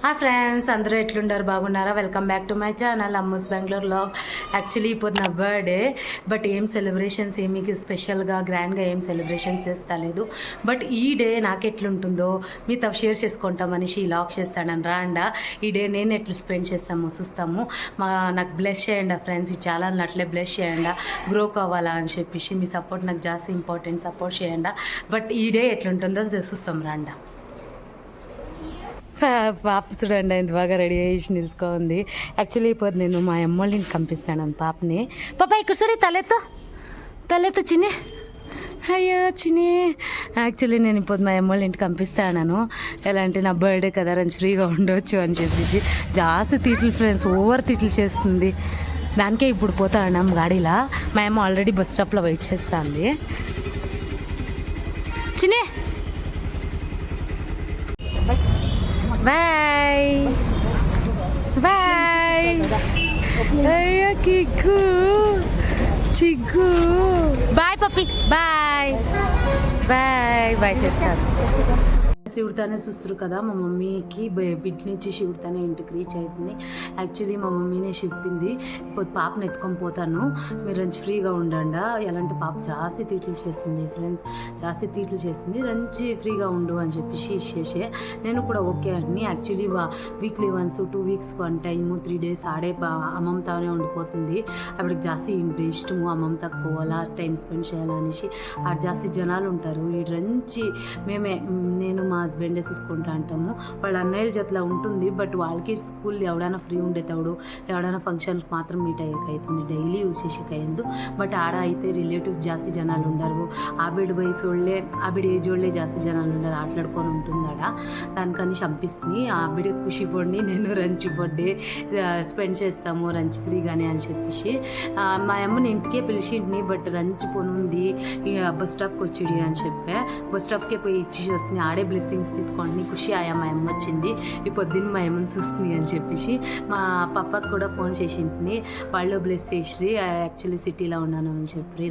Hi friends, అందరూ ఎట్లుండారు? బాగున్నారా? Welcome back to my channel Ammu's Bengaluru vlog. Actually ఇప్పుడు నా బర్త్డే, బట్ ఏం సెలబ్రేషన్స్ ఏమి స్పెషల్గా గ్రాండ్గా ఏం సెలబ్రేషన్స్ చేస్తలేదు. బట్ ఈ డే నాకు ఎట్లుంటుందో మీతో షేర్ చేసుకుంటామని ఈ వ్లాగ్ చేస్తానని రాండా. ఈ డే నేను ఎట్లా స్పెండ్ చేస్తామో చూస్తాము. నాకు బ్లెస్ చేయండి ఫ్రెండ్స్, ఈ ఛానల్ని అట్లే బ్లెస్ చేయండి, గ్రో కావాలా అని చెప్పేసి మీ సపోర్ట్ నాకు జాస్తి ఇంపార్టెంట్, సపోర్ట్ చేయండి. బట్ ఈ డే ఎట్లుంటుందో చూస్తాం రాండా. పాప చూడండి ఎంత బాగా రెడీ అయ్యి నిలుచుకోంది. యాక్చువల్లీ ఇప్పుడు నేను మా అమ్మోళ్ళని పంపిస్తాను పాపని. పాప ఇక్కడ చూడే తలెత్తు చిన్ని. అయ్యో చిన్ని, యాక్చువల్లీ నేను ఇప్పుడు మా అమ్మోళ్ళ ఇంటికి పంపిస్తాను. ఎలా అంటే నా బర్త్డే కదా, రంచి ఫ్రీగా ఉండవచ్చు అని చెప్పేసి. జాస్తి తిట్లు ఫ్రెండ్స్, ఓవర్ తిట్లు చేస్తుంది. దానికే ఇప్పుడు పోతాను గాడీలా. మా అమ్మ ఆల్రెడీ బస్ స్టాప్లో వెయిట్ చేస్తుంది. చిన్ని బాయ్ బాయ్. అయ్యో కిక్కు చిక్కు. బాయ్ పప్పి, బాయ్ బాయ్ బాయ్ చేస్తాను. శివుడితోనే చూస్తారు కదా, మా మమ్మీకి బిడ్ నుంచి శివుడితోనే ఇంటికి రీచ్ అవుతుంది. యాక్చువల్లీ మా మమ్మీనే చెప్పింది, ఇప్పుడు పాపను ఎత్తుకొని పోతాను, మీరు రంచి ఫ్రీగా ఉండండి. ఎలాంటి పాప జాస్తి తీట్లు చేసింది ఫ్రెండ్స్, జాస్తి తీట్లు చేసింది. రంచి ఫ్రీగా ఉండు అని చెప్పేసి ఇచ్చేసే నేను కూడా ఓకే అని. Actually weekly once 2 weeks 1 time 3 days ఆడే అమ్మమ్మతోనే ఉండిపోతుంది. అప్పటికి జాస్తి ఇష్టము అమ్మమ్మతో పోవాలా, టైం స్పెండ్ చేయాలనేసి. ఆ జాస్తి జనాలు ఉంటారు. ఈ రంచి నేను మా హస్బెండే చూసుకుంటా అంటాము. వాళ్ళ అన్నయ్యల జతలా ఉంటుంది. బట్ వాళ్ళకి స్కూల్ ఎవడైనా ఫ్రీ ఉండేతాడు, ఎవడైనా ఫంక్షన్కి మాత్రం మీట్ అయ్యేకైతుంది, డైలీ యూజ్ చేసేకైందు. బట్ ఆడ అయితే రిలేటివ్స్ జాస్తి జనాలు ఉండరు. ఆవిడ వయసు వాళ్ళే, ఆవిడ ఏజ్ వాళ్ళే జాస్తి జనాలు ఉండరు. ఆటలాడుకొని ఉంటుంది ఆడ. దానికని చంపిస్తుంది. ఆవిడ ఖుషి పడి నేను రంచి బర్త్డే స్పెండ్ చేస్తాము రంచి ఫ్రీగానే అని చెప్పేసి మా అమ్మని ఇంటికే పిలిచింటిని. బట్ రంచి పొనుంది, బస్ స్టాప్కి వచ్చిడి అని చెప్పా. బస్ స్టాప్కే పోయి ఇచ్చి వస్తుంది. ఆడే బ్లెస్సింగ్స్ తీసుకోండి, ఖుషి ఆయా మా అమ్మ వచ్చింది, ఈ పొద్దున్న మా అమ్మని చూస్తుంది అని చెప్పేసి. మా పాపకు కూడా ఫోన్ చేసింటిని, వాళ్ళు బ్లెస్ చేసి. యాక్చువల్లీ సిటీలో ఉన్నాను అని చెప్పి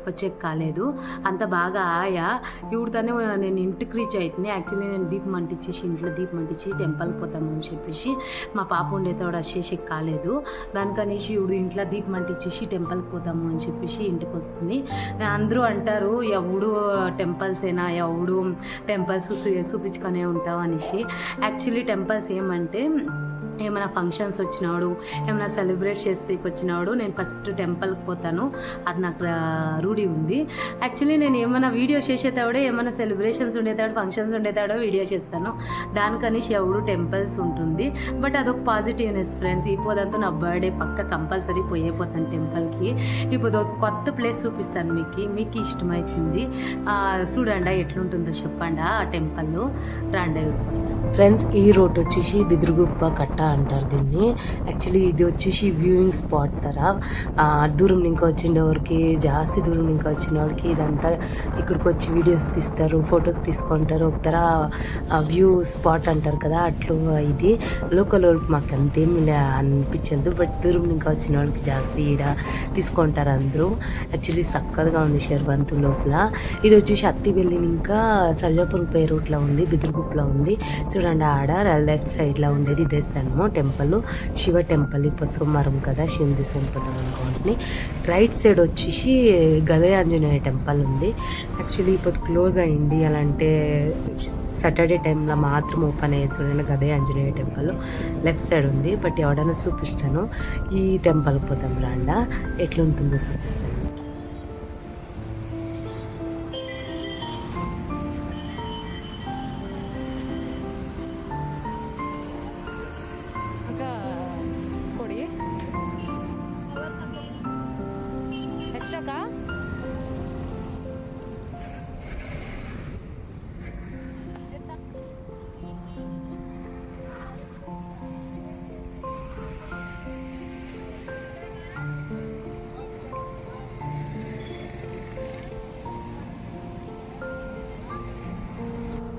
వచ్చే కాలేదు. అంత బాగా ఆయా ఇవిడితోనే నేను ఇంటికి రీచ్ అవుతుంది. యాక్చువల్లీ నేను దీపం అంటించేసి, ఇంట్లో దీపం అంటించి టెంపుల్కి పోతామని చెప్పేసి. మా పాప ఉండేతోడు వచ్చేసి కాలేదు. దానికనేసి ఇవిడు ఇంట్లో దీపం అంటించేసి టెంపుల్కి పోతాము అని చెప్పేసి ఇంటికి వస్తుంది. అందరూ అంటారు ఎవడు టెంపుల్స్ అయినా ఎవడు టెంపుల్స్ చూపించుకొనే ఉంటావు అనేసి. యాక్చువల్లీ టెంపుల్స్ ఏమంటే ఏమైనా ఫంక్షన్స్ వచ్చినాడు, ఏమైనా సెలబ్రేట్ చేస్తే వచ్చినాడు నేను ఫస్ట్ టెంపుల్కి పోతాను. అది నాకు రూఢి ఉంది. యాక్చువల్లీ నేను ఏమైనా వీడియో చేసేతాడే, ఏమైనా సెలబ్రేషన్స్ ఉండేతాడు, ఫంక్షన్స్ ఉండేతాడో వీడియో చేస్తాను. దానికని ఎవడు టెంపుల్స్ ఉంటుంది. బట్ అదొక పాజిటివ్నెస్ ఫ్రెండ్స్. ఇప్పుడంతా నా బర్త్డే పక్క కంపల్సరీ పోతాను టెంపుల్కి. ఇప్పుడు కొత్త ప్లేస్ చూపిస్తాను మీకు ఇష్టమవుతుంది. చూడండి ఎట్లుంటుందో చెప్పండి ఆ టెంపుల్. రాండి ఫ్రెండ్స్. ఈ రోడ్ వచ్చేసి బిదురుగుప్ప కట్ట అంటారు దీన్ని. యాక్చువల్లీ ఇది వచ్చేసి వ్యూయింగ్ స్పాట్ తర. దూరం ఇంకా వచ్చిండేవారికి, జాస్తి దూరం ఇంకా వచ్చినవాడికి ఇదంతా ఇక్కడికి వచ్చి వీడియోస్ తీస్తారు, ఫొటోస్ తీసుకుంటారు. ఒక తర వ్యూ స్పాట్ అంటారు కదా, అట్లు ఇది. లోకల్ వాళ్ళకి మాకు అంతేమి అనిపించదు. బట్ దూరం ఇంకా వచ్చిన వాళ్ళకి జాస్తి ఈడ తీసుకుంటారు అందరూ. యాక్చువల్లీ చక్కగా ఉంది షర్బంతు లోపల. ఇది వచ్చేసి అత్తిబెల్లి ఇంకా సర్జాపురం పే రూట్లో ఉంది, బిదురుగుప్పలో ఉంది. చూడండి ఆడ లెఫ్ట్ సైడ్లో ఉండేది దేవస్థానము టెంపుల్, శివ టెంపుల్. ఇప్పుడు సోమవారం కదా, శివుని తీసుకుపోతాం అనుకోండి. రైట్ సైడ్ వచ్చేసి గదే ఆంజనేయ టెంపుల్ ఉంది. యాక్చువల్లీ ఇప్పుడు క్లోజ్ అయింది. అలా అంటే సాటర్డే టైంలో మాత్రం ఓపెన్ అయ్యేది. చూడండి గదే ఆంజనేయ టెంపుల్ లెఫ్ట్ సైడ్ ఉంది. బట్ ఎవడైనా చూపిస్తాను. ఈ టెంపుల్కి పోతాం రాండా, ఎట్లుంటుందో చూపిస్తాను.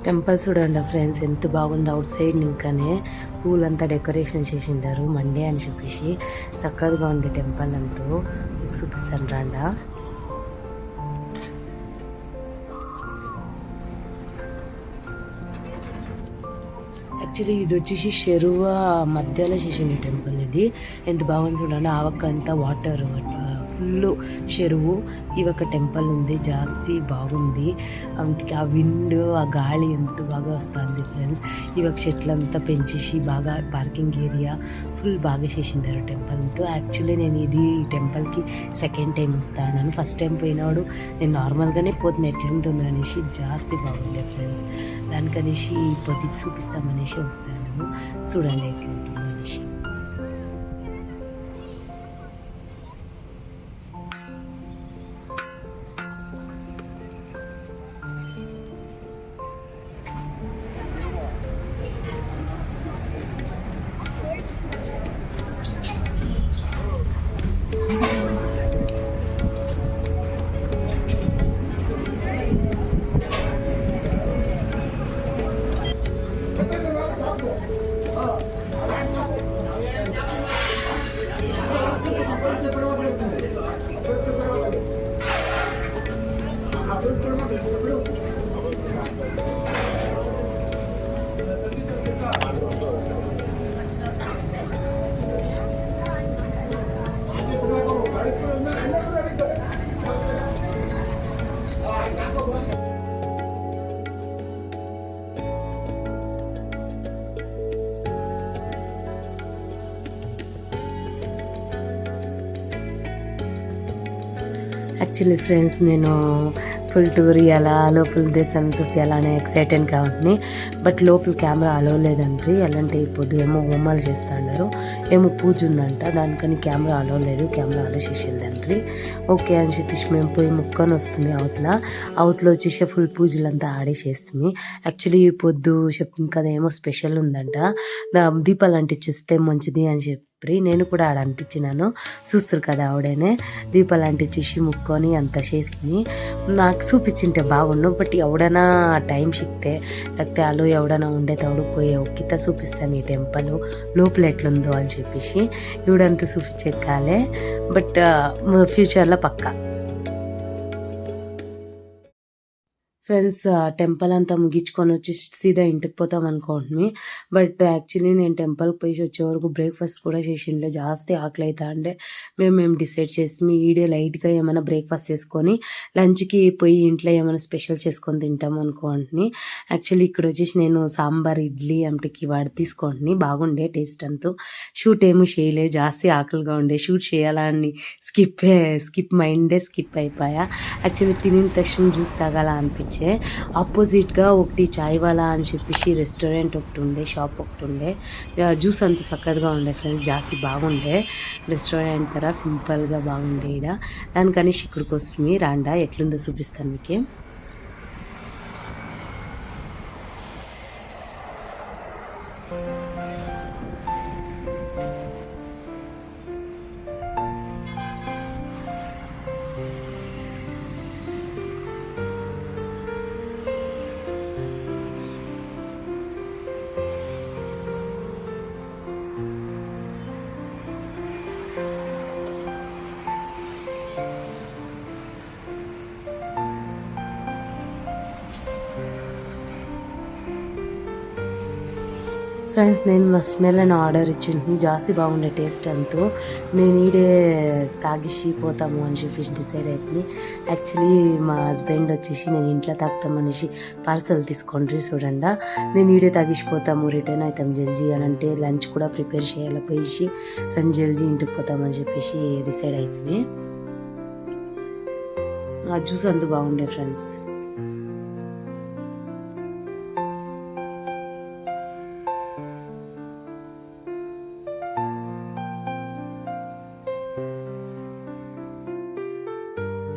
టెంపుల్ చూడండి ఫ్రెండ్స్ ఎంత బాగుంది. అవుట్ సైడ్ ఇంకానే పూలంతా డెకరేషన్ చేసిండారు మండే అని చెప్పేసి. చక్కగా ఉంది టెంపుల్ అంతా. మీకు చూపిస్తాను రాండా. యాక్చువల్లీ ఇది వచ్చేసి చెరువు మధ్యలో చేసింది టెంపుల్. ఇది ఎంత బాగుంది చూడండి. ఆవక్క అంతా వాటర్ ఫుల్ చెరువు. ఇవి ఒక టెంపుల్ ఉంది, జాస్తి బాగుంది. ఆ విండ్ ఆ గాలి ఎంత బాగా వస్తుంది ఫ్రెండ్స్. ఇవి ఒక చెట్లంతా పెంచేసి బాగా పార్కింగ్ ఏరియా ఫుల్ బాగా చేసింటారు టెంపుల్తో. యాక్చువల్లీ నేను ఇది ఈ టెంపుల్కి సెకండ్ టైం వస్తాను. ఫస్ట్ టైం పోయినాడు నేను నార్మల్గానే పోతున్నా ఎట్లుంటుంది అనేసి, జాస్తి బాగుండే ఫ్రెండ్స్. దానికనేసి పొద్దు చూపిస్తామనేసి వస్తాను. చూడండి ఎట్లుంటుందో అనేసి. యాక్చువల్లీ ఫ్రెండ్స్ నేను ఫుల్ టూర్ ఇవ్వాలా, లోపల దేశాన్ని చూపించాలని ఎక్సైటెడ్గా ఉంటుంది. బట్ లోపల కెమెరా అలో లేదండి. ఎలాంటి అయిపోద్దు, ఏమో హోమాలు చేస్తున్నారు, ఏమో పూజ ఉందంట, దానికని కెమెరా అలో లేదు. కెమెరా అలో చేసిందండ్రి. ఓకే అని చెప్పేసి మేము పోయి ముక్కొని వస్తుంది. అవతల వచ్చేసి ఫుల్ పూజలంతా ఆడేసేస్తుంది. యాక్చువల్లీ ఈ పొద్దు చెప్తుంది కదా ఏమో స్పెషల్ ఉందంట, దీపాలు అంటించిస్తే మంచిది అని చెప్పి నేను కూడా ఆడ అంటించినాను. చూస్తారు కదా ఆవిడనే దీపాలు అంటించేసి ముక్కొని అంత చేసింది. నాకు చూపించింటే బాగుండు. బట్ ఎవడైనా టైం సిక్తే లేకపోతే అలో ఎవడైనా ఉండే తోడు పోయి ఒక్కిత చూపిస్తాను ఈ టెంపుల్ లోపల ఎట్లుందో అని చెప్పేసి. ఇవిడంతా చూపించే కాలే, బట్ ఫ్యూచర్లో పక్కా. ఫ్రెండ్స్ టెంపుల్ అంతా ముగించుకొని వచ్చి సీదా ఇంటికి పోతాం అనుకోండి. బట్ యాక్చువల్లీ నేను టెంపుల్కి పోయి వచ్చే వరకు బ్రేక్ఫాస్ట్ కూడా చేసిండే, జాస్తి ఆకలి అవుతా అంటే మేము డిసైడ్ చేసి ఈడే లైట్గా ఏమైనా బ్రేక్ఫాస్ట్ చేసుకొని లంచ్కి పోయి ఇంట్లో ఏమైనా స్పెషల్ చేసుకొని తింటాం అనుకోండి. యాక్చువల్లీ ఇక్కడ వచ్చేసి నేను సాంబార్ ఇడ్లీ అంటికి వాడు తీసుకోండి, బాగుండే టేస్ట్ అంతా. షూట్ ఏమీ చేయలే, జాస్తి ఆకలిగా ఉండే. షూట్ చేయాలని స్కిప్ మైండే స్కిప్ అయిపోయా. యాక్చువల్లీ తినిన తక్షణం జ్యూస్ తాగాల అనిపించింది. ఆపోజిట్గా ఒకటి చాయ్ వాలా అని చెప్పేసి రెస్టారెంట్ ఒకటి ఉండే, షాప్ ఒకటి ఉండే. జ్యూస్ అంత చక్కగా ఉండే ఫ్రెండ్స్, జాస్తి బాగుండే. రెస్టారెంట్ తర సింపుల్గా బాగుండే. ఇక్కడ దానికని ఇక్కడికి వస్తుంది. రాండా ఎట్లుందో చూపిస్తాను మీకు. ఫ్రెండ్స్ నేను మస్ట్ మెలన్ ఆర్డర్ ఇచ్చింది, జాస్తి బాగుండే టేస్ట్ అంతా. నేను ఈడే తాగిసి పోతాము అని చెప్పేసి డిసైడ్ అవుతుంది. యాక్చువల్లీ మా హస్బెండ్ వచ్చేసి నేను ఇంట్లో తాగుతామనేసి పార్సల్ తీసుకోండి చూడండి, నేను ఈడే తాగిసిపోతాము రిటర్న్ అవుతాం జల్జీ అని అంటే లంచ్ కూడా ప్రిపేర్ చేయాలి పోయి జల్జీ ఇంటికి పోతామని చెప్పేసి డిసైడ్ అవుతుంది. ఆ జ్యూస్ అంత బాగుండే ఫ్రెండ్స్.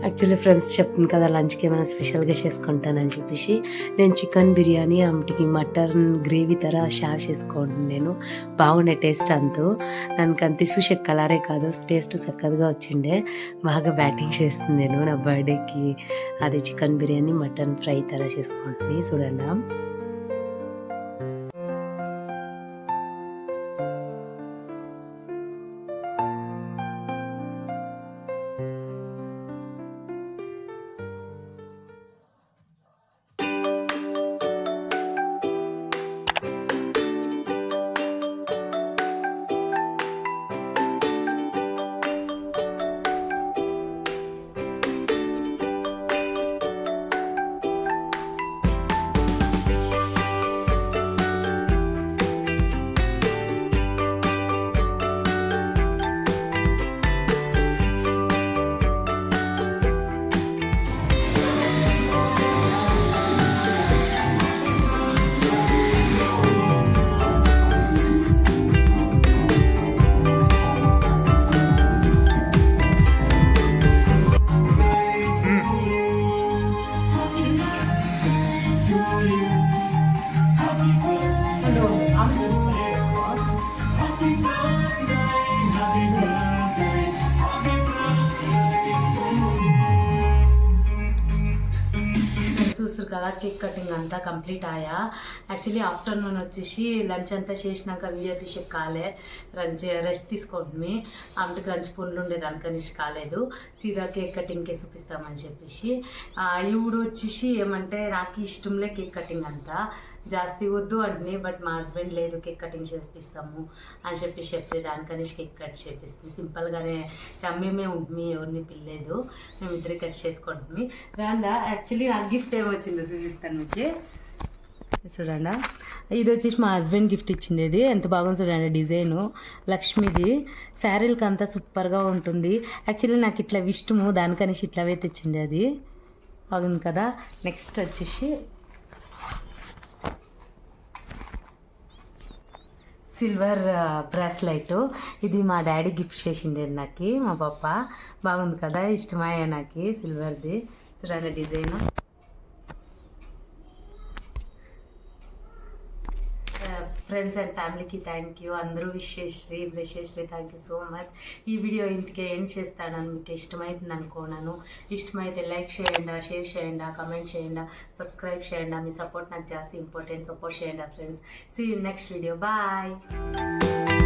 యాక్చువల్లీ ఫ్రెండ్స్ చెప్తుంది కదా లంచ్కి ఏమైనా స్పెషల్గా చేసుకుంటానని చెప్పేసి నేను చికెన్ బిర్యానీ ఆమెకి మటన్ గ్రేవీ తర షేర్ చేసుకోండి. నేను బాగుండే టేస్ట్ అంతా. దానికి అంత చూసే కలరే కాదు టేస్ట్ చక్కగా వచ్చిండే. బాగా బ్యాటింగ్ చేస్తుంది. నేను నా బర్త్డేకి అది చికెన్ బిర్యానీ మటన్ ఫ్రై తర చేసుకుంటుంది చూడండి. చూస్తారు కదా కేక్ కటింగ్ అంతా కంప్లీట్ ఆయా. యాక్చువల్లీ ఆఫ్టర్నూన్ వచ్చేసి లంచ్ అంతా చేసినాక వీడియో తీసే కాలే, రెస్ట్ తీసుకోండి ఆమెకి లంచ్ పనులు ఉండేది అనుకనిసి కాలేదు. సీదా కేక్ కటింగ్కే చూపిస్తామని చెప్పేసి ఇప్పుడు వచ్చేసి ఏమంటే నాకు ఇష్టంలే కేక్ కటింగ్ అంతా జాస్తి వద్దు అంటే, బట్ మా హస్బెండ్ లేదు కేక్ కటింగ్ చేపిస్తాము అని చెప్పి చెప్తే దానికని కేక్ కట్ చేపిస్తుంది. సింపుల్గానే మేమే ఉంటుంది, ఎవరిని పిల్లేదు, మేము ఇద్దరు కట్ చేసుకుంటుంది. రాండా యాక్చువల్లీ నాకు గిఫ్ట్ ఏమొచ్చిందో చూపిస్తాను మీకు. చూడండి, ఇది వచ్చేసి మా హస్బెండ్ గిఫ్ట్ ఇచ్చిండేది. ఎంత బాగుంది చూడండి డిజైను, లక్ష్మిది. శారీలకి అంతా సూపర్గా ఉంటుంది. యాక్చువల్లీ నాకు ఇట్లా ఇష్టము, దానికనేసి ఇట్లావే తెచ్చిండే, అది బాగుంది కదా. నెక్స్ట్ వచ్చేసి సిల్వర్ బ్రాస్లైట్, ఇది మా డాడీ గిఫ్ట్ చేసిండేది నాకు, మా పాప. బాగుంది కదా, ఇష్టమయ్యా నాకు సిల్వర్ది. చూడండి డిజైన్. ఫ్రెండ్స్ అండ్ ఫ్యామిలీకి థ్యాంక్ యూ. అందరూ విశ్వేశ్రీ థ్యాంక్ యూ సో మచ్. ఈ వీడియో ఇంటికే ఎండ్ చేస్తాను. మీకు ఇష్టమవుతుంది అనుకున్నాను. ఇష్టమైతే లైక్ చేయండి, షేర్ చేయండి, కమెంట్ చేయండి, సబ్స్క్రైబ్ చేయండి. మీ సపోర్ట్ నాకు జాస్తి ఇంపార్టెంట్. సపోర్ట్ చేయండి friends. See you next video. Bye.